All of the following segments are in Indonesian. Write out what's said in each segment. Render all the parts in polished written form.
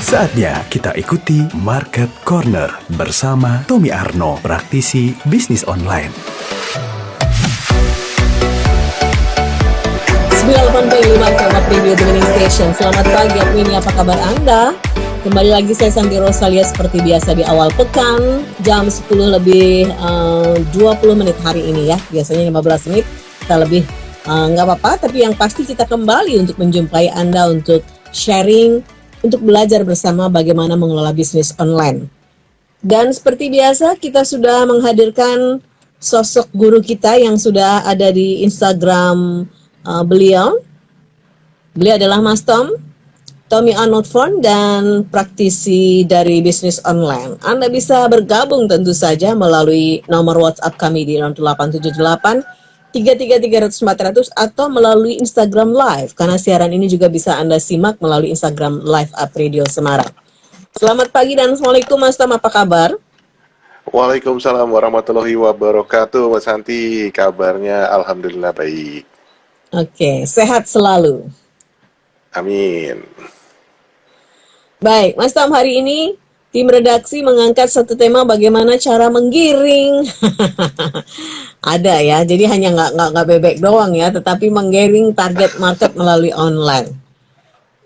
Saatnya kita ikuti Market Corner bersama Tommy Arno, praktisi bisnis online. 98.5 Kabar Radio Training Station. Selamat pagi, ini apa kabar Anda? Kembali lagi saya Santi Rosalia seperti biasa di awal pekan jam 10 lebih 20 menit hari ini ya. Biasanya 15 menit kita lebih nggak apa-apa, tapi yang pasti kita kembali untuk menjumpai Anda untuk sharing, untuk belajar bersama bagaimana mengelola bisnis online. Dan seperti biasa kita sudah menghadirkan sosok guru kita yang sudah ada di Instagram beliau. Beliau adalah Mas Tommy Arno dan praktisi dari bisnis online. Anda bisa bergabung tentu saja melalui nomor WhatsApp kami di 0878 33300 atau melalui Instagram Live, karena siaran ini juga bisa Anda simak melalui Instagram Live Up Radio Semarang. Selamat pagi dan Assalamualaikum Mas Tom, apa kabar? Waalaikumsalam warahmatullahi wabarakatuh, Mas Santi. Kabarnya alhamdulillah baik. Oke, sehat selalu. Amin. Baik, Mas Tom, hari ini tim redaksi mengangkat satu tema bagaimana cara menggiring. Ada ya, jadi hanya nggak bebek doang ya, tetapi menggiring target market melalui online.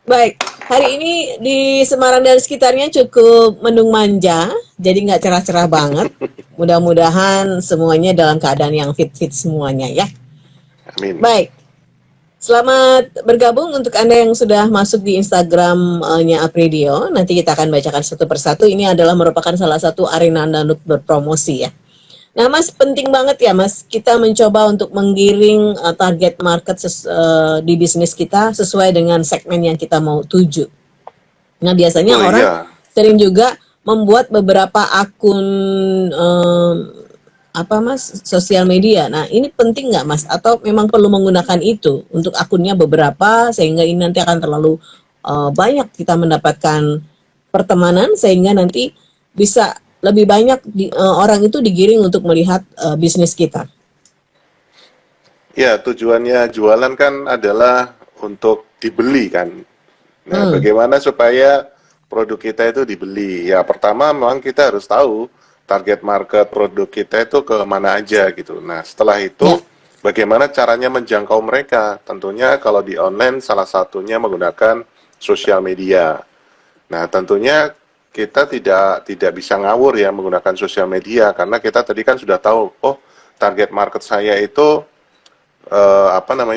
Baik, hari ini di Semarang dan sekitarnya cukup mendung manja, jadi nggak cerah-cerah banget. Mudah-mudahan semuanya dalam keadaan yang fit-fit semuanya ya. Amin. Baik. Selamat bergabung untuk Anda yang sudah masuk di Instagram-nya Apredio. Nanti kita akan bacakan satu persatu. Ini adalah merupakan salah satu arena Anda untuk berpromosi ya. Nah Mas, penting banget ya Mas, kita mencoba untuk menggiring target market di bisnis kita sesuai dengan segmen yang kita mau tuju. Nah biasanya orang sering juga membuat beberapa akun sosial media. Nah ini penting nggak Mas? Atau memang perlu menggunakan itu untuk akunnya beberapa sehingga ini nanti akan terlalu banyak kita mendapatkan pertemanan sehingga nanti bisa lebih banyak orang itu digiring untuk melihat bisnis kita. Ya, tujuannya jualan kan adalah untuk dibeli kan. Nah, bagaimana supaya produk kita itu dibeli? Ya, pertama memang kita harus tahu target market produk kita itu ke mana aja gitu. Nah, setelah itu bagaimana caranya menjangkau mereka? Tentunya kalau di online salah satunya menggunakan sosial media. Nah, tentunya kita tidak bisa ngawur ya menggunakan sosial media karena kita tadi kan sudah tahu, oh target market saya itu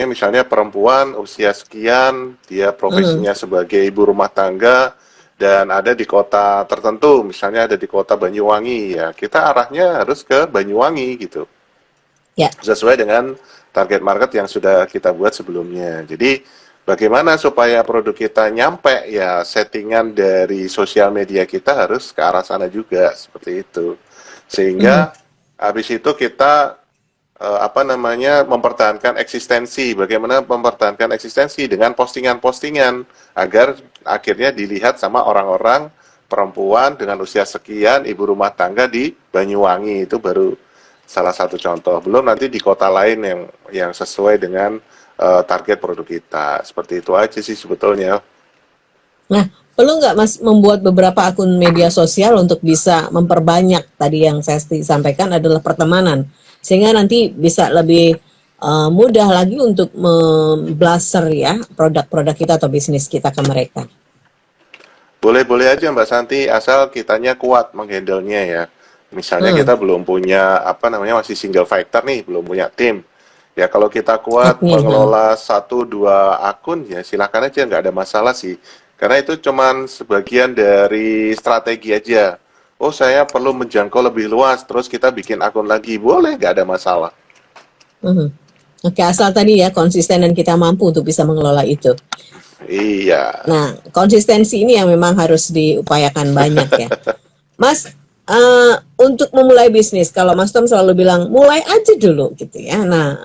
misalnya perempuan usia sekian, dia profesinya sebagai ibu rumah tangga dan ada di kota tertentu, misalnya ada di kota Banyuwangi, ya kita arahnya harus ke Banyuwangi gitu. Ya. Sesuai dengan target market yang sudah kita buat sebelumnya. Jadi bagaimana supaya produk kita nyampe, ya settingan dari sosial media kita harus ke arah sana juga, seperti itu. Sehingga habis itu kita mempertahankan eksistensi. Bagaimana mempertahankan eksistensi dengan postingan-postingan agar akhirnya dilihat sama orang-orang perempuan dengan usia sekian, ibu rumah tangga di Banyuwangi. Itu baru salah satu contoh. Belum nanti di kota lain yang sesuai dengan target produk kita. Seperti itu aja sih sebetulnya. Nah, perlu nggak Mas membuat beberapa akun media sosial untuk bisa memperbanyak tadi yang saya sampaikan adalah pertemanan, sehingga nanti bisa lebih mudah lagi untuk memblaster ya produk-produk kita atau bisnis kita ke mereka. Boleh-boleh aja Mbak Santi, asal kitanya kuat menghandle-nya ya. Misalnya kita belum punya masih single fighter nih, belum punya tim. Ya kalau kita kuat mengelola 1-2 akun ya silakan aja, nggak ada masalah sih. Karena itu cuman sebagian dari strategi aja. Oh saya perlu menjangkau lebih luas, terus kita bikin akun lagi, boleh, nggak ada masalah. Oke, asal tadi ya konsisten dan kita mampu untuk bisa mengelola itu. Iya. Nah konsistensi ini yang memang harus diupayakan banyak ya. Mas, untuk memulai bisnis, kalau Mas Tom selalu bilang mulai aja dulu gitu ya. Nah,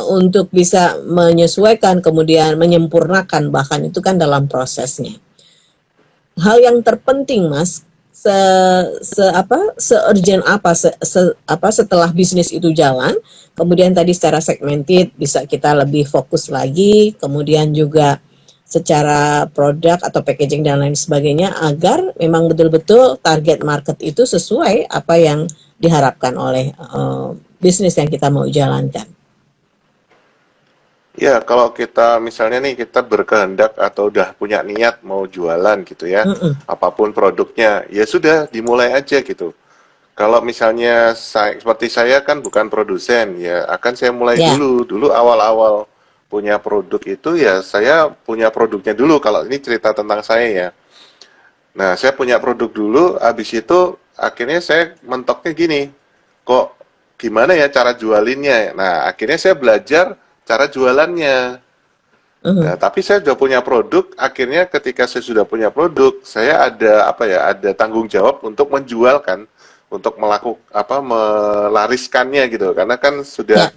untuk bisa menyesuaikan kemudian menyempurnakan bahkan itu kan dalam prosesnya. Hal yang terpenting Mas, se-urgent apa setelah bisnis itu jalan, kemudian tadi secara segmented bisa kita lebih fokus lagi, kemudian juga secara produk atau packaging dan lain sebagainya agar memang betul-betul target market itu sesuai apa yang diharapkan oleh bisnis yang kita mau jalankan. Ya, kalau kita misalnya nih kita berkehendak atau udah punya niat mau jualan gitu ya, apapun produknya, ya sudah dimulai aja gitu. Kalau misalnya seperti saya kan bukan produsen, ya akan saya mulai Ya. dulu awal-awal punya produk itu ya saya punya produknya dulu. Kalau ini cerita tentang saya ya. Nah, saya punya produk dulu, habis itu akhirnya saya mentoknya gini, kok gimana ya cara jualinnya? Nah, akhirnya saya belajar cara jualannya. Nah, tapi saya sudah punya produk, akhirnya ketika saya sudah punya produk, saya ada apa ya, ada tanggung jawab untuk menjualkan, untuk melariskannya gitu. Karena kan sudah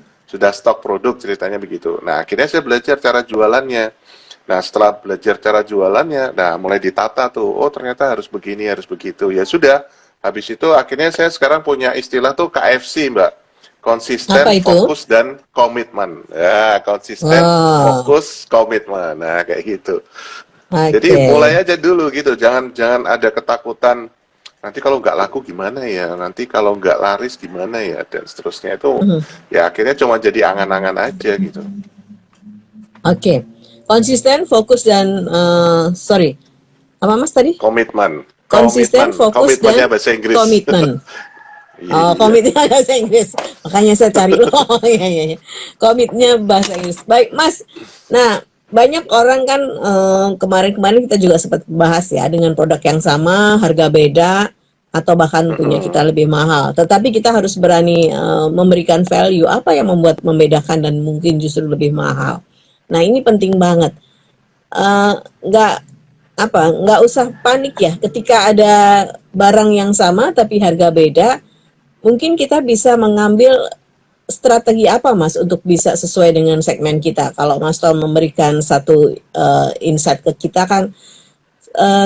stok produk ceritanya begitu. Nah, akhirnya saya belajar cara jualannya. Nah, setelah belajar cara jualannya, nah mulai ditata tuh, oh ternyata harus begini, harus begitu. Ya sudah, habis itu akhirnya saya sekarang punya istilah tuh KFC, Mbak. Konsisten, Apa itu? fokus, dan komitmen. Ya, konsisten, fokus, komitmen. Nah, kayak gitu. Jadi mulai aja dulu gitu, jangan ada ketakutan, nanti kalau nggak laku gimana ya, nanti kalau nggak laris gimana ya, dan seterusnya itu, ya akhirnya cuma jadi angan-angan aja gitu. Oke. Konsisten, fokus dan apa Mas tadi? Komitmen. Konsisten, fokus Komitmennya dan bahasa Inggris. komitmen. Iya. Komitnya bahasa Inggris. Makanya saya cari loh. Iya. Komitnya bahasa Inggris. Baik, Mas. Nah, banyak orang kan kemarin-kemarin kita juga sempat bahas ya, dengan produk yang sama, harga beda atau bahkan punya kita lebih mahal. Tetapi kita harus berani memberikan value apa yang membedakan dan mungkin justru lebih mahal. Nah, ini penting banget. Nggak usah panik ya ketika ada barang yang sama tapi harga beda. Mungkin kita bisa mengambil strategi apa Mas untuk bisa sesuai dengan segmen kita. Kalau Mas Tom memberikan satu insight ke kita kan,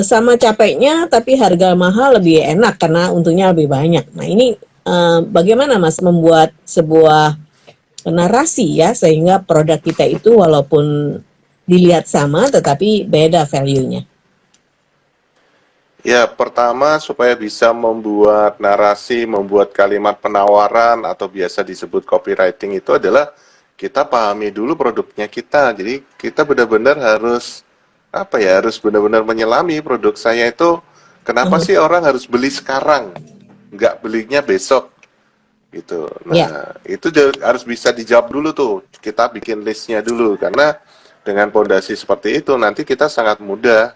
sama capeknya tapi harga mahal lebih enak karena untungnya lebih banyak. Nah ini bagaimana Mas membuat sebuah narasi ya sehingga produk kita itu walaupun dilihat sama tetapi beda value-nya. Ya, pertama supaya bisa membuat narasi, membuat kalimat penawaran atau biasa disebut copywriting itu adalah kita pahami dulu produknya kita. Jadi kita benar-benar harus harus benar-benar menyelami produk saya itu. Kenapa sih orang harus beli sekarang, nggak belinya besok, gitu. Nah, itu harus bisa dijawab dulu tuh. Kita bikin listnya dulu karena dengan pondasi seperti itu nanti kita sangat mudah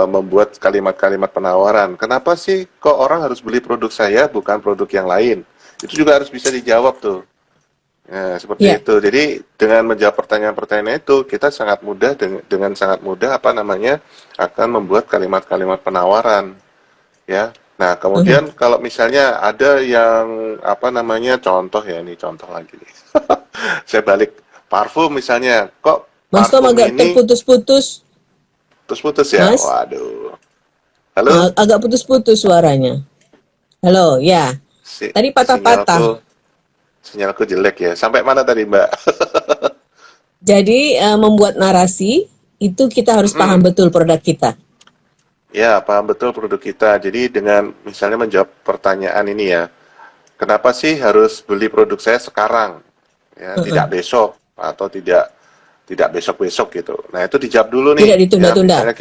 membuat kalimat-kalimat penawaran. Kenapa sih kok orang harus beli produk saya bukan produk yang lain? Itu juga harus bisa dijawab tuh. Nah, seperti itu. Jadi dengan menjawab pertanyaan-pertanyaan itu kita sangat mudah dengan sangat mudah akan membuat kalimat-kalimat penawaran. Ya. Nah, kemudian kalau misalnya ada yang contoh ya, ini contoh lagi nih. Saya balik parfum misalnya. Kok Mas Tom parfum agak ini terputus-putus. putus ya? Mas? Waduh. Halo? Agak putus-putus suaranya. Halo, ya. Tadi patah-patah. Sinyalku jelek ya. Sampai mana tadi, Mbak? Jadi membuat narasi itu kita harus paham betul produk kita. Ya, paham betul produk kita. Jadi dengan misalnya menjawab pertanyaan ini ya, kenapa sih harus beli produk saya sekarang? Ya, tidak besok atau tidak besok-besok gitu. Nah, itu dijawab dulu nih. Tidak ditunda-tunda. Ya,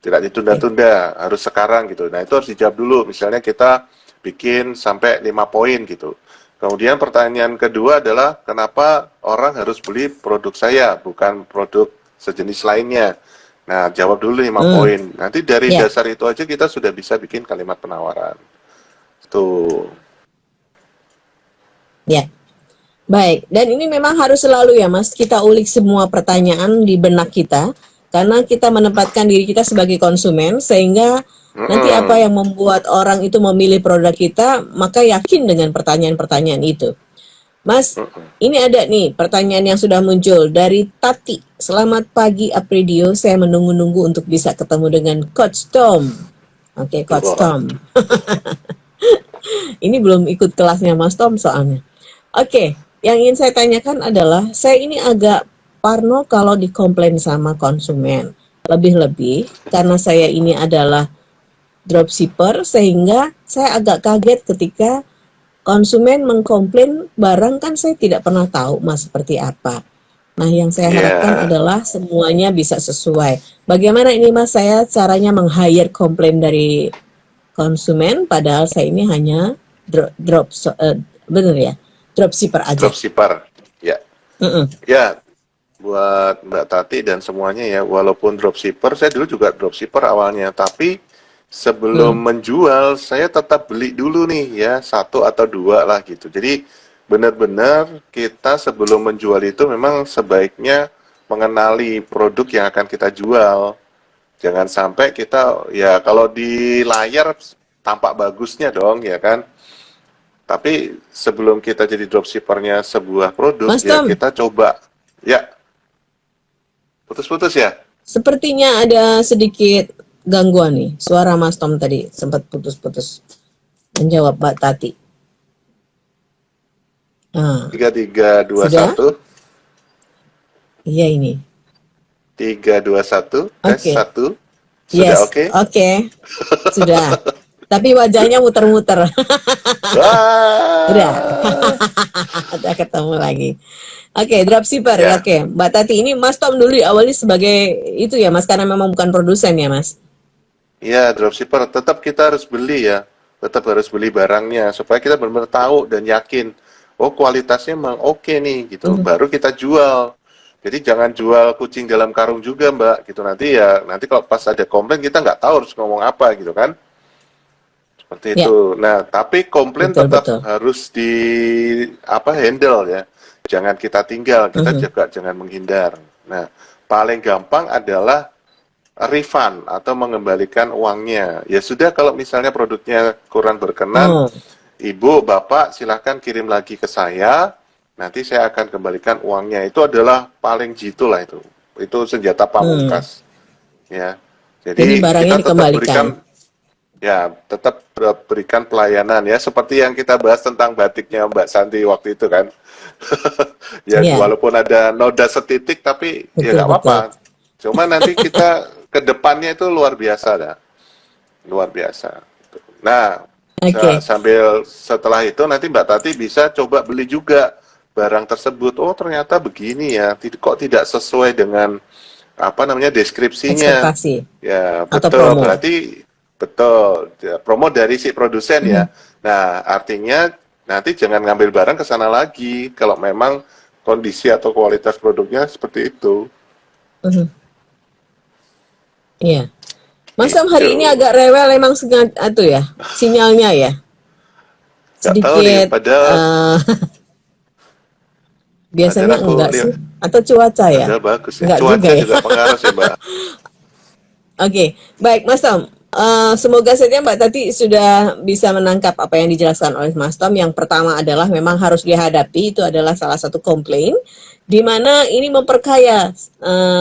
tidak ditunda-tunda, harus sekarang gitu. Nah, itu harus dijawab dulu. Misalnya kita bikin sampai 5 poin gitu. Kemudian pertanyaan kedua adalah kenapa orang harus beli produk saya, bukan produk sejenis lainnya. Nah, jawab dulu 5 poin. Nanti dari dasar itu aja kita sudah bisa bikin kalimat penawaran. Tuh. Ya. Baik, dan ini memang harus selalu ya Mas, kita ulik semua pertanyaan di benak kita, karena kita menempatkan diri kita sebagai konsumen, sehingga nanti apa yang membuat orang itu memilih produk kita, maka yakin dengan pertanyaan-pertanyaan itu. Mas, ini ada nih pertanyaan yang sudah muncul dari Tati. Selamat pagi Apridio, saya menunggu-nunggu untuk bisa ketemu dengan Coach Tom. Oke, Coach Tom. Ini belum ikut kelasnya Mas Tom soalnya. Oke. Yang ingin saya tanyakan adalah, saya ini agak parno kalau dikomplain sama konsumen. Lebih-lebih karena saya ini adalah dropshipper sehingga saya agak kaget ketika konsumen mengkomplain barang kan saya tidak pernah tahu Mas seperti apa. Nah, yang saya harapkan Ya, adalah semuanya bisa sesuai. Bagaimana ini Mas saya caranya meng-hire komplain dari konsumen padahal saya ini hanya bener ya, dropshipper aja. dropshipper. Ya, Mm-mm. ya, buat Mbak Tati dan semuanya ya, walaupun dropshipper, saya dulu juga dropshipper awalnya, tapi sebelum Hmm. menjual, saya tetap beli dulu nih ya, satu atau dua lah gitu. Jadi benar-benar kita sebelum menjual itu memang sebaiknya mengenali produk yang akan kita jual. Jangan sampai kita, ya kalau di layar tampak bagusnya dong ya kan, tapi sebelum kita jadi dropshippernya sebuah produk, Mas ya Tom, kita coba, ya putus-putus ya. sepertinya ada sedikit gangguan nih. Suara Mas Tom tadi sempat putus-putus. Menjawab Mbak Tati. Nah, 3321, sudah? Iya ini. 321, tes Oke. 1, sudah Yes, oke? oke. Sudah. Tapi wajahnya muter-muter. Udah. Wah, Udah ketemu lagi. Oke, dropshipper ya. ya, Oke, Mbak Tati ini Mas Tom dulu awalnya sebagai itu ya Mas karena memang bukan produsen ya Mas. ya dropshipper tetap kita harus beli ya, tetap harus beli barangnya supaya kita benar-benar tahu dan yakin, oh kualitasnya memang oke nih gitu, Mhm. baru kita jual. Jadi jangan jual kucing dalam karung juga Mbak, gitu nanti kalau pas ada komplain kita nggak tahu harus ngomong apa gitu kan. Seperti Ya, itu. Nah, tapi komplain betul tetap betul. harus handle ya. Jangan kita tinggal, kita Mhm. juga jangan menghindar. Nah, paling gampang adalah refund atau mengembalikan uangnya. Ya sudah kalau misalnya produknya kurang berkenan, Oh, Ibu, Bapak silahkan kirim lagi ke saya. Nanti saya akan kembalikan uangnya. Itu adalah paling jitu lah itu. Itu senjata hmm. pamungkas. Ya. Jadi Jadi barangnya kita dikembalikan. tetap berikan pelayanan ya seperti yang kita bahas tentang batiknya Mbak Santi waktu itu kan. Ya Ya, walaupun ada noda setitik tapi ya betul nggak apa-apa. betul. Cuma nanti kita ke depannya itu luar biasa dah, luar biasa. Nah, Oke. sambil setelah itu nanti Mbak Tati bisa coba beli juga barang tersebut. Oh ternyata begini ya, kok tidak sesuai dengan apa namanya deskripsinya. Ekspektasi Ya, atau betul. promo. Berarti betul. Ya, promo dari si produsen Mhm. ya. Nah, artinya nanti jangan ngambil barang ke sana lagi kalau memang kondisi atau kualitas produknya seperti itu. Mhm. Iya. Mas Sam Itu. hari ini agak rewel emang sengaja itu ya sinyalnya ya Nggak tahu nih, sedikit biasanya padahal aku enggak lihat, sih atau cuaca ya padahal bagus ya. enggak juga Cuaca ya. juga pengaruh sih, Mbak. Oke, baik Mas Tom. Semoga saja Mbak Tati sudah bisa menangkap apa yang dijelaskan oleh Mas Tom. Yang pertama adalah memang harus dihadapi, itu adalah salah satu komplain, di mana ini memperkaya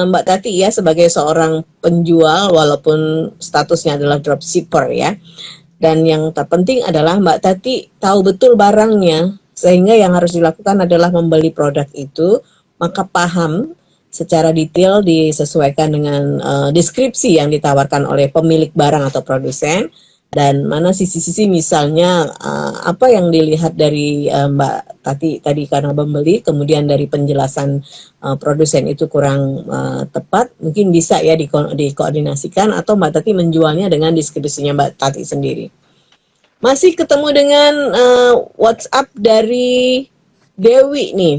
Mbak Tati ya sebagai seorang penjual walaupun statusnya adalah dropshipper ya. Dan yang terpenting adalah Mbak Tati tahu betul barangnya, sehingga yang harus dilakukan adalah membeli produk itu, maka paham secara detail disesuaikan dengan deskripsi yang ditawarkan oleh pemilik barang atau produsen dan mana sisi-sisi misalnya apa yang dilihat dari Mbak Tati tadi karena membeli kemudian dari penjelasan produsen itu kurang tepat mungkin bisa ya dikoordinasikan atau Mbak Tati menjualnya dengan deskripsinya Mbak Tati sendiri. Masih ketemu dengan WhatsApp dari Dewi nih.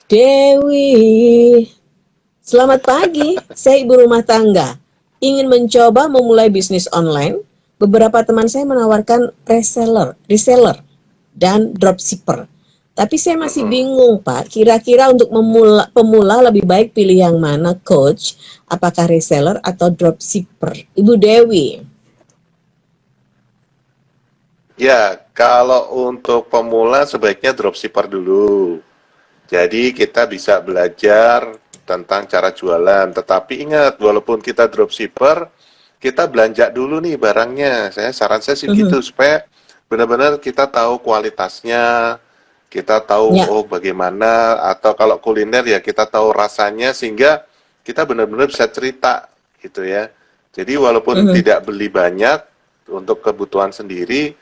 Dewi, selamat pagi. Saya ibu rumah tangga. Ingin mencoba memulai bisnis online. Beberapa teman saya menawarkan reseller, dan dropshipper. Tapi saya masih bingung, Pak. Kira-kira untuk pemula lebih baik pilih yang mana, Coach? Apakah reseller atau dropshipper? Ibu Dewi. Ya, kalau untuk pemula sebaiknya dropshipper dulu. Jadi kita bisa belajar tentang cara jualan. Tetapi ingat, walaupun kita dropshipper, kita belanja dulu nih barangnya. Saran saya sih gitu, supaya benar-benar kita tahu kualitasnya, kita tahu Ya. oh bagaimana, atau kalau kuliner ya kita tahu rasanya sehingga kita benar-benar bisa cerita gitu ya. Jadi walaupun Mhm. tidak beli banyak untuk kebutuhan sendiri,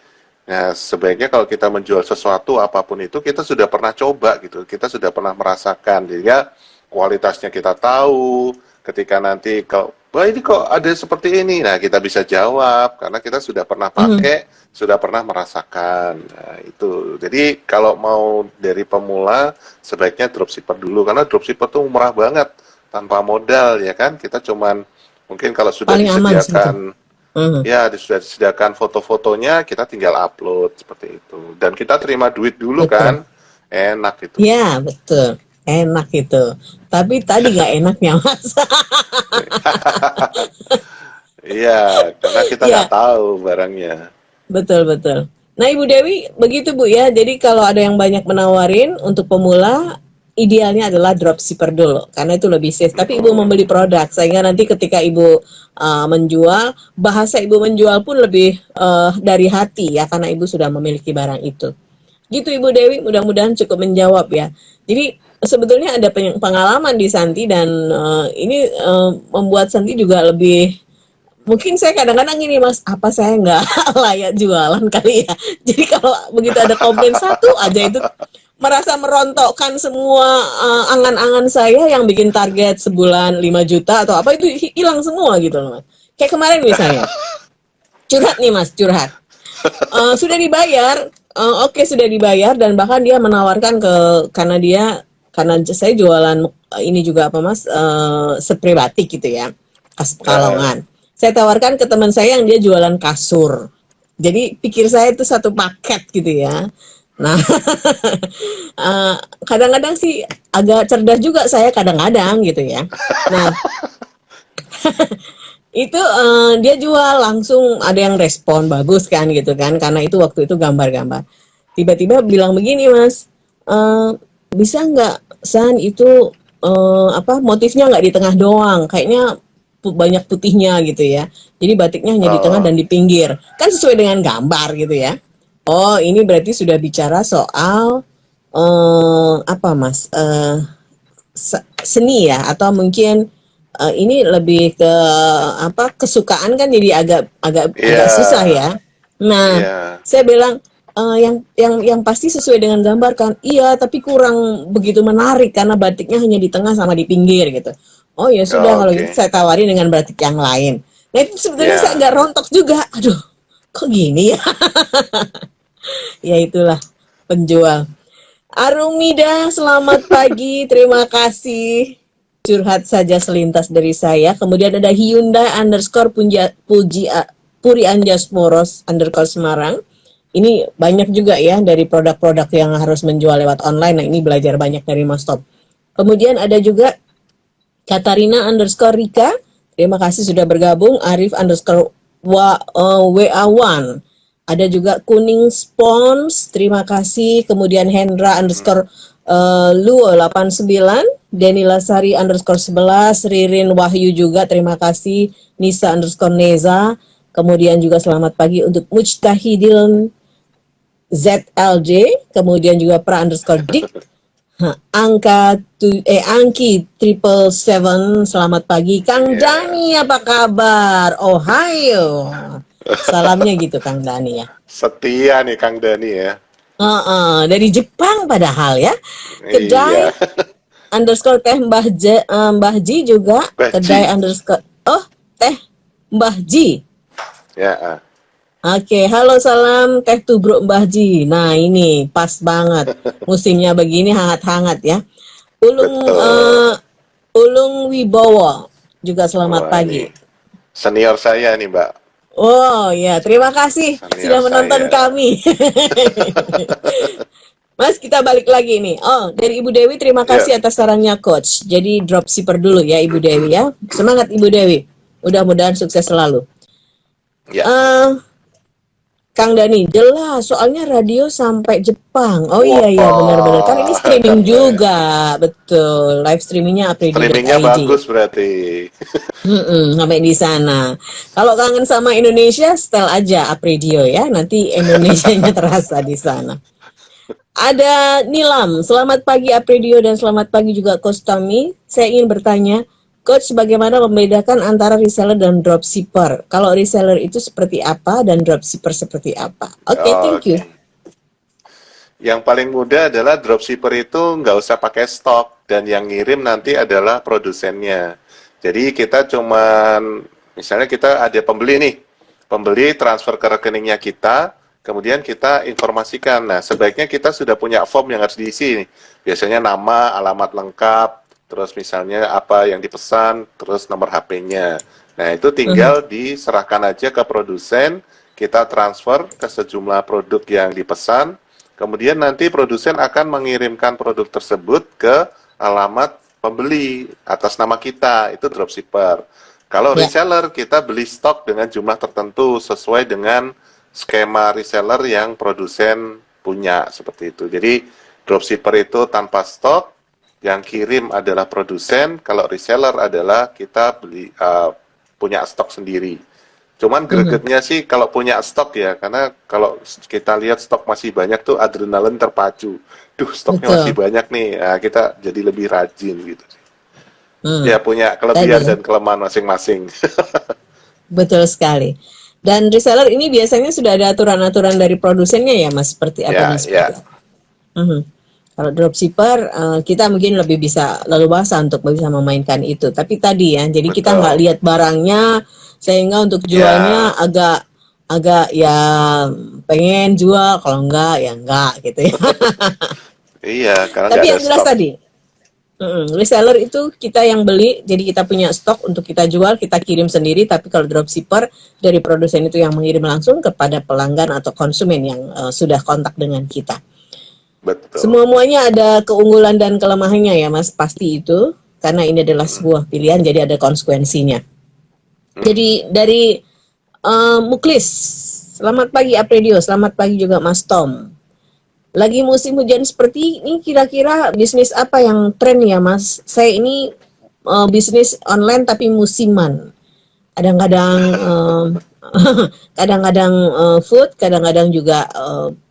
nah sebaiknya kalau kita menjual sesuatu apapun itu kita sudah pernah coba gitu, kita sudah pernah merasakan, sehingga kualitasnya kita tahu. Ketika nanti kalau wah ini kok ada seperti ini, nah kita bisa jawab karena kita sudah pernah Mhm. pakai, sudah pernah merasakan. Nah, itu. Jadi kalau mau dari pemula sebaiknya dropshipper dulu karena dropshipper tuh murah banget tanpa modal ya kan. Kita cuman mungkin kalau sudah Paling aman sih itu. disediakan Mhm. ya sudah disediakan foto-fotonya, kita tinggal upload seperti itu. Dan kita terima duit dulu Betul. kan. Enak itu. Ya, betul. Enak itu. Tapi tadi nggak enaknya, Mas. Iya, karena kita nggak Ya, tahu barangnya. betul, betul. Nah, Ibu Dewi, begitu Bu ya. Jadi kalau ada yang banyak menawarin untuk pemula, idealnya adalah dropshipper dulu, karena itu lebih safe. Tapi Ibu Mm-mm. membeli produk, sehingga nanti ketika Ibu menjual, bahasa Ibu menjual pun lebih dari hati ya, karena Ibu sudah memiliki barang itu. Gitu Ibu Dewi, mudah-mudahan cukup menjawab ya. Jadi sebetulnya ada pengalaman di Santi dan ini membuat Santi juga lebih. Mungkin saya kadang-kadang gini Mas, apa saya nggak layak jualan kali ya. Jadi kalau begitu ada komplain satu aja itu merasa merontokkan semua angan-angan saya yang bikin target sebulan 5 juta atau apa itu hilang semua gitu loh Mas. Kayak kemarin misalnya, curhat nih Mas, curhat. Sudah dibayar, oke sudah dibayar dan bahkan dia menawarkan karena saya jualan ini juga apa Mas, spray batik gitu ya, khas Ya, Pekalongan. Saya tawarkan ke teman saya yang dia jualan kasur. Jadi pikir saya itu satu paket gitu ya. Nah, eh, kadang-kadang sih agak cerdas juga saya kadang-kadang gitu ya. Nah, itu dia jual langsung ada yang respon bagus kan gitu kan karena itu waktu itu gambar-gambar tiba-tiba bilang begini Mas, bisa nggak San itu apa motifnya nggak di tengah doang kayaknya banyak putihnya gitu ya jadi batiknya hanya di tengah dan oh, di pinggir kan sesuai dengan gambar gitu ya. Oh ini berarti sudah bicara soal apa Mas, seni ya atau mungkin ini lebih ke apa kesukaan kan jadi agak agak agak susah iya, ya. Nah, iya, saya bilang yang pasti sesuai dengan gambar kan. Iya, tapi kurang begitu menarik karena batiknya hanya di tengah sama di pinggir gitu. Oh ya sudah oh, kalau gitu oke, saya tawarin dengan batik yang lain. Nah itu sebetulnya saya ya, agak rontok juga. Aduh, kok gini ya? Ya itulah penjual. Arumida, selamat pagi. Terima kasih. Curhat saja selintas dari saya. Kemudian ada Hyundai underscore Puri Anjasporos underscore Semarang. Ini banyak juga ya dari produk-produk yang harus menjual lewat online. Nah ini belajar banyak dari Mas Top. Kemudian ada juga Katarina underscore Rika. Terima kasih sudah bergabung. Arif underscore WA1. Ada juga Kuning Spons. Terima kasih. Kemudian Hendra mm, underscore Luo 89. Denny Lasari underscore 11. Ririn Wahyu juga. Terima kasih. Nisa underscore Neza. Kemudian juga selamat pagi untuk Mujtahidil ZLJ. Kemudian juga Pra underscore Dik. Angki triple seven selamat pagi Kang ya, Dani apa kabar Ohio salamnya gitu Kang Dani ya. setia nih Kang Dani ya, Dari Jepang padahal ya iya, kedai underscore teh Mbah Ji juga kedai Baji, underscore teh Mbah Ji. ya, Oke, halo salam teh tubruk Mbah Ji. Nah ini pas banget musimnya begini hangat-hangat ya. betul, Ulung Wibowo juga selamat wah pagi. ini senior saya nih Mbak, Oh ya, terima kasih senior sudah menonton saya, kami. Mas, kita balik lagi nih. Oh, dari Ibu Dewi terima ya, kasih atas sarannya coach. Jadi dropshipper dulu ya Ibu Dewi ya. Semangat Ibu Dewi. Mudah-mudahan sukses selalu. ya, Eh, Kang Dani, jelas soalnya radio sampai Jepang. Oh iya benar-benar kan ini wah, streaming juga, betul. Live streamingnya streamingnya apridi.id. bagus berarti, Sampai di sana. Kalau kangen sama Indonesia, setel aja Apridio ya. Nanti Indonesianya terasa di sana. Ada Nilam, selamat pagi Apridio dan selamat pagi juga Coach Tommy. Saya ingin bertanya, Coach bagaimana membedakan antara reseller dan dropshipper? Kalau reseller itu seperti apa dan dropshipper seperti apa? Oke, thank you. Oke. Yang paling mudah adalah dropshipper itu nggak usah pakai stok dan yang ngirim nanti adalah produsennya. Jadi kita cuman, misalnya kita ada pembeli nih, pembeli transfer ke rekeningnya kita, kemudian kita informasikan. Nah, sebaiknya kita sudah punya form yang harus diisi nih. Biasanya nama, alamat lengkap, terus misalnya apa yang dipesan, terus nomor HP-nya. Nah, itu tinggal diserahkan aja ke produsen, kita transfer ke sejumlah produk yang dipesan. Kemudian nanti produsen akan mengirimkan produk tersebut ke alamat pembeli atas nama kita, itu dropshipper. Kalau Ya. reseller, kita beli stok dengan jumlah tertentu sesuai dengan skema reseller yang produsen punya, seperti itu. Jadi dropshipper itu tanpa stok, yang kirim adalah produsen, kalau reseller adalah kita beli punya stok sendiri. Cuman gregetnya sih kalau punya stok ya, karena kalau kita lihat stok masih banyak tuh adrenalin terpacu. Duh, stoknya Betul. masih banyak nih, nah, kita jadi lebih rajin gitu. Hmm. Ya punya kelebihan Tadi. dan kelemahan masing-masing. Betul sekali. Dan reseller ini biasanya sudah ada aturan-aturan dari produsennya ya Mas, seperti apa dan Ya, seperti ya, apa. Mhm. Kalau dropshipper, kita mungkin lebih bisa leluasa untuk bisa memainkan itu. Tapi tadi ya, jadi kita nggak betul. lihat barangnya, sehingga untuk jualnya Ya, agak ya pengen jual, kalau enggak ya enggak gitu ya. iya, karena Tapi nggak ada yang jelas stok. tadi, reseller itu kita yang beli, jadi kita punya stok untuk kita jual, kita kirim sendiri. Tapi kalau dropshipper dari produsen itu yang mengirim langsung kepada pelanggan atau konsumen yang sudah kontak dengan kita. Betul. Semuanya ada keunggulan dan kelemahannya ya Mas, pasti itu. Karena ini adalah sebuah pilihan, jadi ada konsekuensinya. Jadi dari Muklis, selamat pagi Apredio, selamat pagi juga Mas Tom. Lagi musim hujan seperti ini, kira-kira bisnis apa yang tren ya Mas? Saya ini bisnis online tapi musiman. Kadang-kadang kadang-kadang food, kadang-kadang juga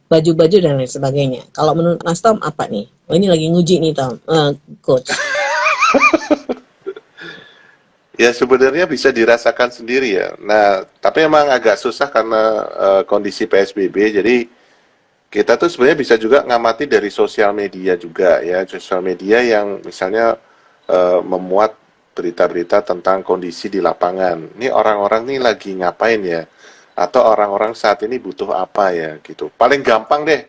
baju-baju dan lain sebagainya. Kalau menurut Mas Tom apa nih? Oh, ini lagi nguji nih Tom, Coach. Ya sebenarnya bisa dirasakan sendiri ya. Nah, tapi emang agak susah karena kondisi PSBB. Jadi kita tuh sebenarnya bisa juga ngamati dari sosial media juga ya. Sosial media yang misalnya memuat berita-berita tentang kondisi di lapangan. Ini orang-orang nih lagi ngapain ya? Atau orang-orang saat ini butuh apa ya gitu. Paling gampang deh.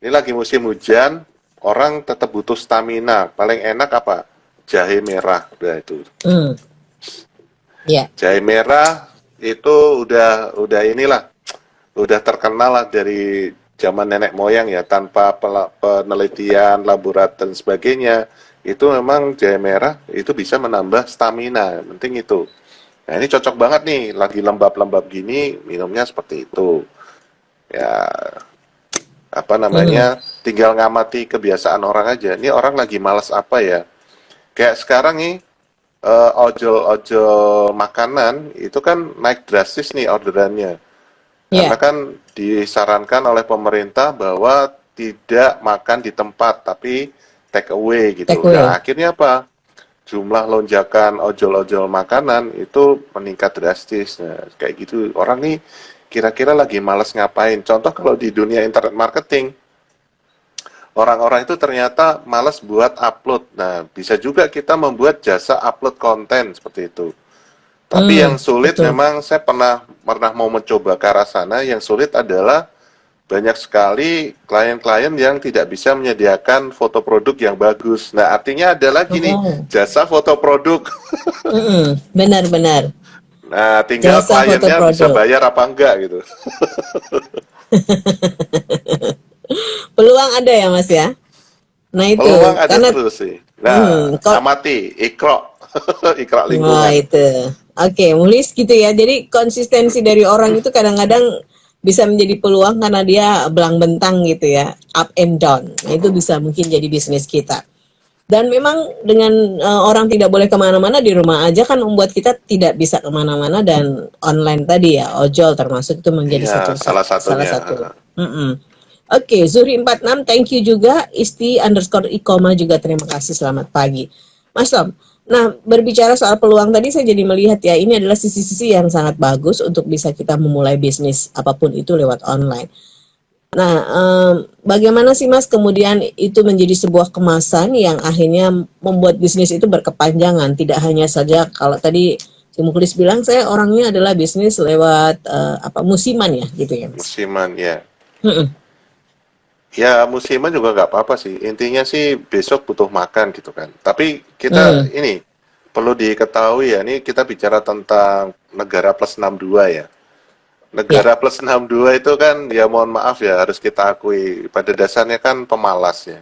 Ini lagi musim hujan, orang tetap butuh stamina. Paling enak apa? Jahe merah. Udah itu. Hmm. Ya. Jahe merah itu udah inilah, udah terkenal lah dari zaman nenek moyang ya, tanpa penelitian laboratorium dan sebagainya. Itu memang jahe merah itu bisa menambah stamina, yang penting itu. Nah ini cocok banget nih, lagi lembab-lembab gini minumnya seperti itu. Ya apa namanya, tinggal ngamati kebiasaan orang aja. Ini orang lagi malas apa ya? Kayak sekarang nih ojol-ojol makanan itu kan naik drastis nih orderannya. Karena Ya. kan disarankan oleh pemerintah bahwa tidak makan di tempat, tapi take away gitu. Take away. Nah, akhirnya apa? Jumlah lonjakan ojol-ojol makanan itu meningkat drastis. Nah, kayak gitu. Orang nih kira-kira lagi malas ngapain. Contoh kalau di dunia internet marketing, orang-orang itu ternyata malas buat upload. Nah, bisa juga kita membuat jasa upload konten seperti itu. Tapi yang sulit betul. memang saya pernah mau mencoba ke arah sana, yang sulit adalah banyak sekali klien-klien yang tidak bisa menyediakan foto produk yang bagus. Nah, artinya ada lagi nih Oh. jasa foto produk. Benar-benar. Nah, tinggal Jasa foto kliennya bisa produk. bayar apa enggak gitu. Peluang ada ya Mas ya? Nah itu, Peluang ada karena terus sih. Nah, amati, ikro. Ikro wah lingkungan. itu. Oke, Mulis gitu ya. Jadi konsistensi dari orang itu kadang-kadang bisa menjadi peluang karena dia belang bentang gitu ya, up and down. Nah, itu bisa mungkin jadi bisnis kita. Dan memang dengan orang tidak boleh kemana-mana, di rumah aja kan membuat kita tidak bisa kemana-mana, dan online tadi ya, ojol termasuk itu menjadi Iya, salah satunya. Mm-mm. Oke, Zuri 46, thank you juga. Isti underscore Ikoma juga terima kasih, selamat pagi. Mas Tom, nah berbicara soal peluang tadi saya jadi melihat ya, ini adalah sisi-sisi yang sangat bagus untuk bisa kita memulai bisnis apapun itu lewat online. Nah, bagaimana sih Mas kemudian itu menjadi sebuah kemasan yang akhirnya membuat bisnis itu berkepanjangan, tidak hanya saja kalau tadi si Muklis bilang saya orangnya adalah bisnis lewat musiman ya gitu ya Mas. Musiman ya. Mm-mm. Ya musiman juga nggak apa-apa sih. Intinya sih besok butuh makan gitu kan. Tapi kita ini perlu diketahui ya, ini kita bicara tentang negara plus 62 ya. Negara Ya. plus 62 itu kan ya mohon maaf ya harus kita akui pada dasarnya kan pemalas ya.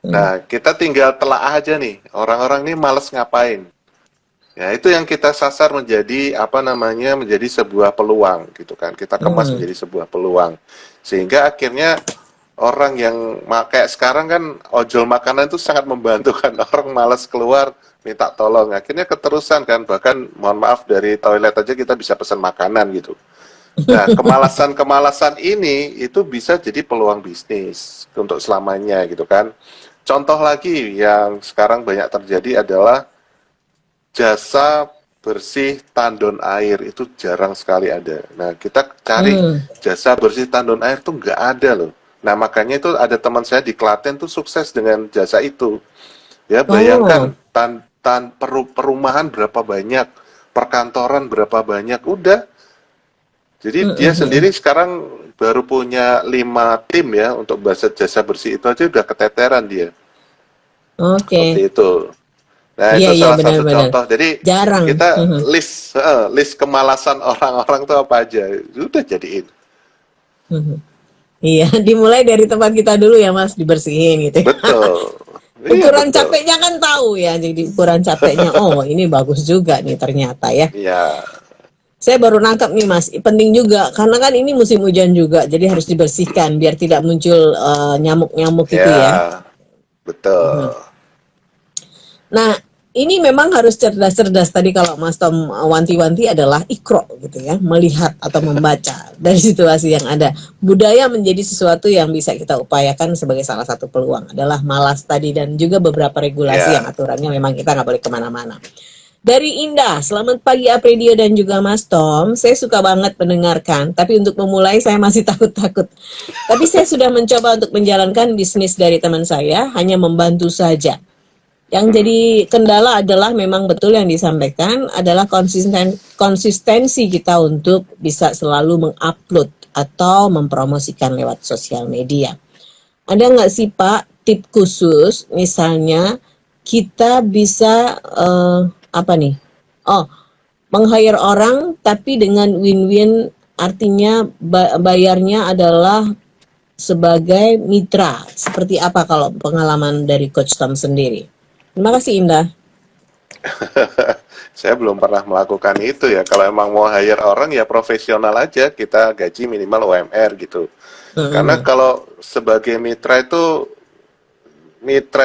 Nah, kita tinggal telah aja nih, orang-orang ini malas ngapain. Ya, itu yang kita sasar menjadi menjadi sebuah peluang gitu kan. Kita kemas menjadi sebuah peluang. Sehingga akhirnya orang yang kayak sekarang kan ojol makanan itu sangat membantu kan. Orang malas keluar minta tolong. Akhirnya keterusan kan, bahkan mohon maaf dari toilet aja kita bisa pesan makanan gitu. Nah, kemalasan ini itu bisa jadi peluang bisnis untuk selamanya gitu kan. Contoh lagi yang sekarang banyak terjadi adalah jasa bersih tandon air, itu jarang sekali ada. Nah, kita cari jasa bersih tandon air tuh nggak ada loh. Nah, makanya itu ada teman saya di Klaten tuh sukses dengan jasa itu. Ya, bayangkan perumahan berapa banyak, perkantoran berapa banyak, udah. Jadi dia sendiri sekarang baru punya 5 tim ya untuk jasa bersih itu aja udah keteteran dia. Oke. Seperti itu. Nah, itu Iya salah satu benar-benar. contoh. Jadi Jarang. kita list kemalasan orang-orang itu apa aja. Udah jadiin. Iya, dimulai dari tempat kita dulu ya Mas, dibersihin gitu. Betul. Iya, Ukuran betul. capeknya kan tahu ya, jadi ukuran capeknya, oh ini bagus juga nih ternyata ya. Iya. Saya baru nangkap nih Mas, penting juga karena kan ini musim hujan juga, jadi harus dibersihkan biar tidak muncul nyamuk-nyamuk itu ya. Ya, betul. Nah, ini memang harus cerdas-cerdas tadi kalau Mas Tom wanti-wanti adalah ikro gitu ya, melihat atau membaca dari situasi yang ada. Budaya menjadi sesuatu yang bisa kita upayakan sebagai salah satu peluang adalah malas tadi dan juga beberapa regulasi Ya. yang aturannya memang kita nggak boleh kemana-mana. Dari Indah, selamat pagi Apredio dan juga Mas Tom. Saya suka banget mendengarkan, tapi untuk memulai saya masih takut-takut. Tapi saya sudah mencoba untuk menjalankan bisnis dari teman saya, hanya membantu saja. Yang jadi kendala adalah memang betul yang disampaikan adalah konsistensi kita untuk bisa selalu mengupload atau mempromosikan lewat sosial media. Ada nggak sih Pak tip khusus misalnya kita bisa meng-hire orang tapi dengan win-win, artinya bayarnya adalah sebagai mitra. Seperti apa kalau pengalaman dari Coach Tom sendiri? Terima kasih Indah. Saya belum pernah melakukan itu ya. Kalau emang mau hire orang ya profesional aja, kita gaji minimal UMR gitu. Karena kalau sebagai mitra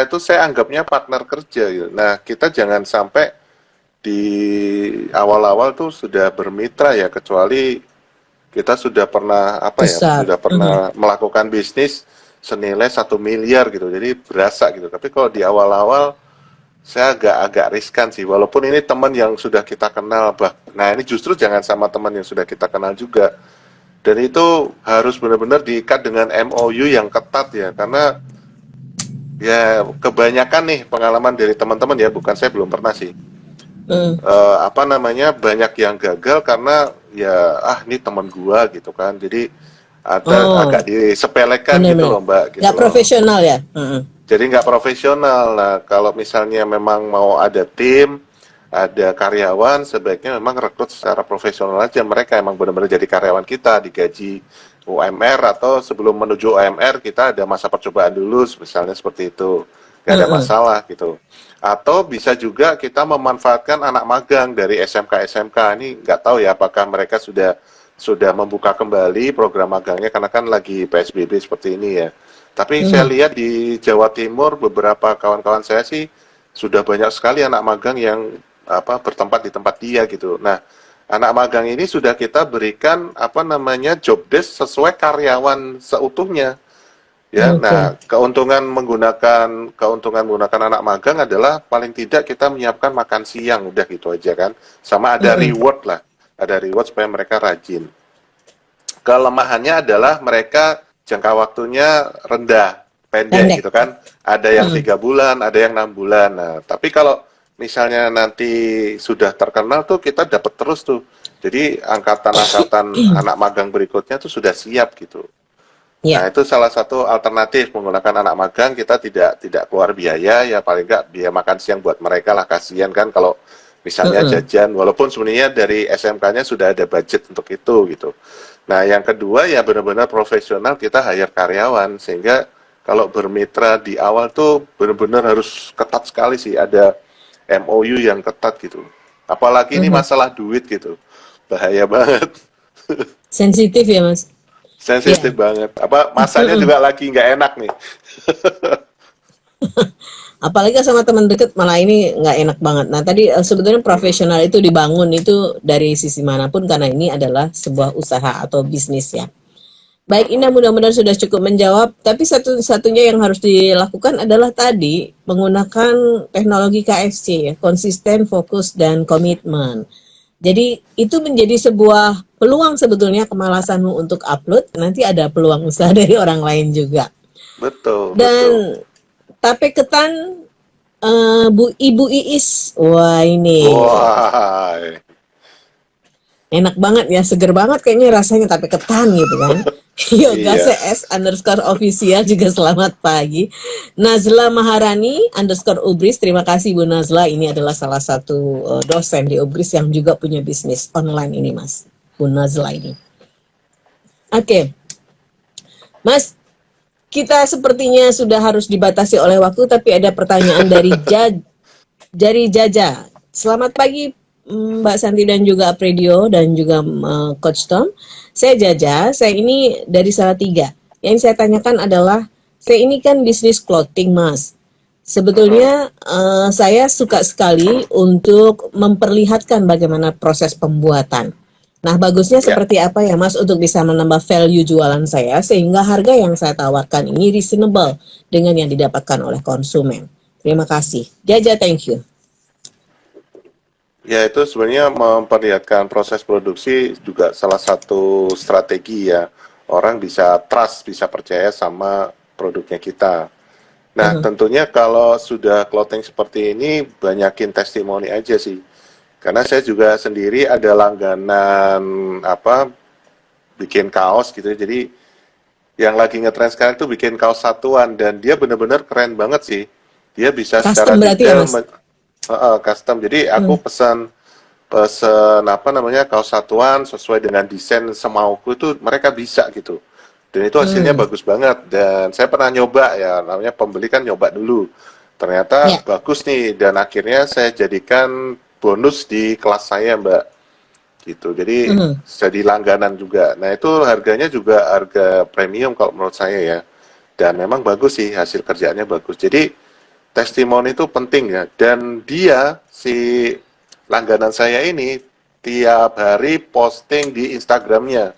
itu saya anggapnya partner kerja gitu. Nah, kita jangan sampai di awal-awal tuh sudah bermitra ya, kecuali kita sudah pernah Besar. sudah pernah melakukan bisnis senilai 1 miliar gitu. Jadi berasa gitu. Tapi kalau di awal-awal saya agak riskan sih, walaupun ini teman yang sudah kita kenal, nah ini justru jangan sama teman yang sudah kita kenal juga, dan itu harus benar-benar diikat dengan MOU yang ketat ya, karena ya kebanyakan nih pengalaman dari teman-teman ya, bukan saya belum pernah sih, banyak yang gagal karena ya ini teman gua gitu kan, jadi agak disepelekan gitu loh Mbak. Gitu Nggak loh. profesional ya? Jadi nggak profesional. Nah, kalau misalnya memang mau ada tim, ada karyawan, sebaiknya memang rekrut secara profesional aja. Mereka emang benar-benar jadi karyawan kita, digaji UMR, atau sebelum menuju UMR kita ada masa percobaan dulu, misalnya seperti itu. Nggak ada masalah gitu. Atau bisa juga kita memanfaatkan anak magang dari SMK-SMK. Ini nggak tahu ya apakah mereka sudah membuka kembali program magangnya, karena kan lagi PSBB seperti ini ya. Tapi saya lihat di Jawa Timur beberapa kawan-kawan saya sih sudah banyak sekali anak magang yang bertempat di tempat dia gitu. Nah, anak magang ini sudah kita berikan job desk sesuai karyawan seutuhnya. Ya, Oke. nah keuntungan menggunakan anak magang adalah paling tidak kita menyiapkan makan siang udah gitu aja kan. Sama ada Mm-mm. reward lah. Ada reward supaya mereka rajin. Kelemahannya adalah mereka jangka waktunya rendah, pendek Pendek. gitu kan. Ada yang Mm. 3 bulan, ada yang 6 bulan. Nah, tapi kalau misalnya nanti sudah terkenal tuh kita dapat terus tuh. Jadi angkatan-angkatan anak magang berikutnya tuh sudah siap gitu. Ya. Nah, itu salah satu alternatif menggunakan anak magang, kita tidak keluar biaya, ya paling nggak biaya makan siang buat mereka lah, kasihan kan kalau misalnya Mm-mm. jajan, walaupun sebenarnya dari SMK-nya sudah ada budget untuk itu gitu. Nah, yang kedua ya benar-benar profesional, kita hire karyawan, sehingga kalau bermitra di awal tuh benar-benar harus ketat sekali sih, ada MOU yang ketat gitu. Apalagi ini Mhm. masalah duit gitu, bahaya banget. Sensitif ya Mas. Sensitif Ya. banget. Apa masanya Mm-mm. juga lagi nggak enak nih. Apalagi sama teman deket malah ini nggak enak banget. Nah tadi sebetulnya Mm-mm. profesional itu dibangun itu dari sisi manapun karena ini adalah sebuah usaha atau bisnis ya. Baik Ina, Mm-mm. mudah-mudahan sudah cukup menjawab. Tapi satu-satunya yang harus dilakukan adalah tadi menggunakan teknologi KFC ya, konsisten, fokus dan komitmen. Jadi itu menjadi sebuah peluang sebetulnya kemalasanmu untuk upload. Nanti ada peluang usaha dari orang lain juga. Betul, betul. Dan tape ketan Bu Ibu Iis. Wah ini Wah, enak banget ya, seger banget kayaknya rasanya tape ketan gitu kan. Yoga iya. CS_official juga selamat pagi. Nazla Maharani _Ubris, terima kasih Bu Nazla. Ini adalah salah satu dosen di Ubris yang juga punya bisnis online ini Mas. Bu Nazla ini. Oke, Mas, kita sepertinya sudah harus dibatasi oleh waktu, tapi ada pertanyaan dari Jaja. Selamat pagi Mbak Santi dan juga Apredio dan juga Coach Tom. Saya Jaja, saya ini dari Salatiga. Yang saya tanyakan adalah, saya ini kan bisnis clothing Mas. Mm-mm. Sebetulnya saya suka sekali untuk memperlihatkan bagaimana proses pembuatan. Nah, bagusnya Ya, seperti apa ya Mas untuk bisa menambah value jualan saya sehingga harga yang saya tawarkan ini reasonable dengan yang didapatkan oleh konsumen. Terima kasih. Jaja, thank you. ya itu sebenarnya memperlihatkan proses produksi juga salah satu strategi ya. Orang bisa trust, bisa percaya sama produknya kita. Nah, Mhm. tentunya kalau sudah clothing seperti ini, banyakin testimoni aja sih. Karena saya juga sendiri ada langganan apa bikin kaos gitu. Jadi yang lagi ngetrend sekarang tuh bikin kaos satuan dan dia bener-bener keren banget sih. Dia bisa secara Custom berarti ya detail Mas? custom. Jadi aku Hmm. pesan pesen apa namanya kaos satuan sesuai dengan desain semauku itu mereka bisa gitu. Dan itu hasilnya Hmm. bagus banget dan saya pernah nyoba ya namanya pembeli kan nyoba dulu. Ternyata Ya. bagus nih dan akhirnya saya jadikan bonus di kelas saya Mbak gitu. Jadi Mhm. jadi langganan juga. Nah itu harganya juga harga premium kalau menurut saya ya. Dan memang bagus sih hasil kerjaannya bagus. Jadi testimoni itu penting ya. Dan dia si langganan saya ini tiap hari posting di Instagramnya.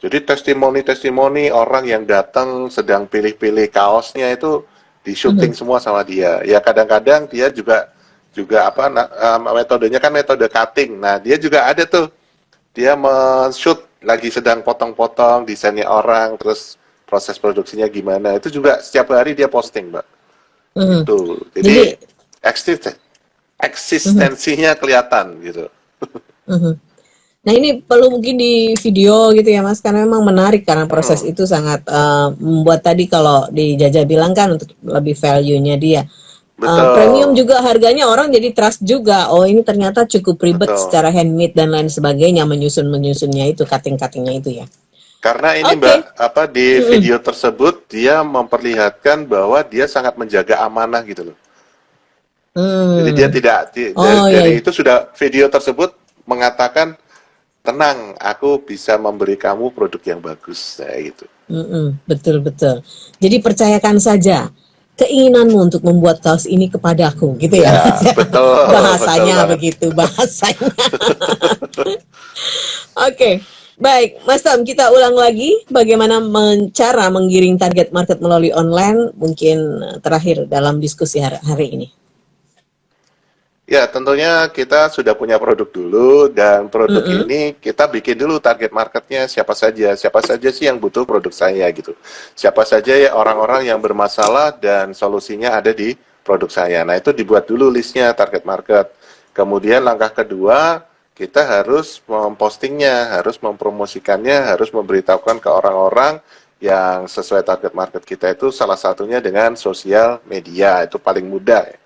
Jadi testimoni-testimoni orang yang datang sedang pilih-pilih kaosnya itu di syuting Mhm. semua sama dia. Ya kadang-kadang dia juga juga apa metodenya kan metode cutting. Nah, dia juga ada tuh. Dia men-shoot lagi sedang potong-potong desainnya orang, terus proses produksinya gimana. Itu juga setiap hari dia posting, Mbak. Mhm. Itu. Jadi, Jadi mhm. eksistensinya kelihatan gitu. Mhm. Nah ini perlu mungkin di video gitu ya Mas, karena memang menarik karena proses Hmm, itu sangat membuat tadi kalau di Jaja bilang kan untuk lebih value-nya dia. Premium betul, juga harganya orang jadi trust juga. Oh ini ternyata cukup ribet betul. secara handmade dan lain sebagainya menyusunnya itu cutting-cuttingnya itu ya. Karena ini Oke. Mbak, apa di Mm-mm. video tersebut dia memperlihatkan bahwa dia sangat menjaga amanah gitu loh. Jadi dia Hmm. tidak Oh iya, dari iya. itu sudah video tersebut mengatakan tenang, aku bisa memberi kamu produk yang bagus, nah, gitu. Mm-mm. Betul betul. Jadi percayakan saja keinginanmu untuk membuat kaos ini kepadaku, gitu ya. Ya, betul, betul Bahasanya banget. begitu bahasanya. Oke. Baik, Mas Tom, kita ulang lagi bagaimana cara menggiring target market melalui online, mungkin terakhir dalam diskusi hari ini. Ya, tentunya kita sudah punya produk dulu, dan produk ini kita bikin dulu target marketnya siapa saja sih yang butuh produk saya gitu. Siapa saja ya orang-orang yang bermasalah dan solusinya ada di produk saya. Nah, itu dibuat dulu listnya target market. Kemudian langkah kedua, kita harus mempostingnya, harus mempromosikannya, harus memberitahukan ke orang-orang yang sesuai target market kita itu, salah satunya dengan sosial media, itu paling mudah ya.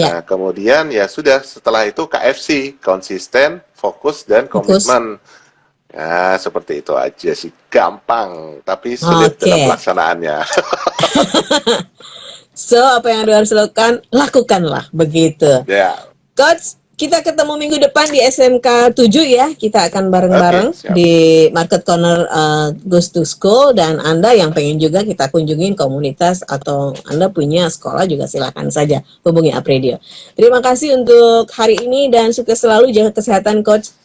Nah, kemudian ya sudah, setelah itu KFC, konsisten, fokus, dan komitmen. Ya, seperti itu aja sih, gampang, tapi sulit dalam pelaksanaannya. So, apa yang harus lakukan, lakukanlah, begitu. Ya. Coach, kita ketemu minggu depan di SMK 7 ya. Kita akan bareng-bareng di Market Corner Goes to School. Dan Anda yang pengen juga kita kunjungin komunitas atau Anda punya sekolah juga silakan saja hubungi Apredio. Terima kasih untuk hari ini dan sukses selalu, jaga kesehatan Coach.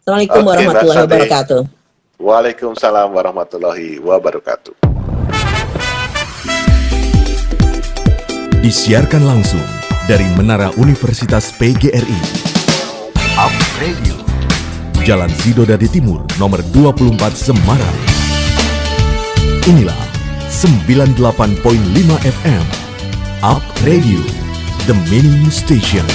Assalamualaikum warahmatullahi wabarakatuh. Waalaikumsalam warahmatullahi wabarakatuh. Disiarkan langsung dari Menara Universitas PGRI. Up Radio. Jalan Sidodadi Timur, nomor 24 Semarang. Inilah 98.5 FM. Up Radio, the mini station.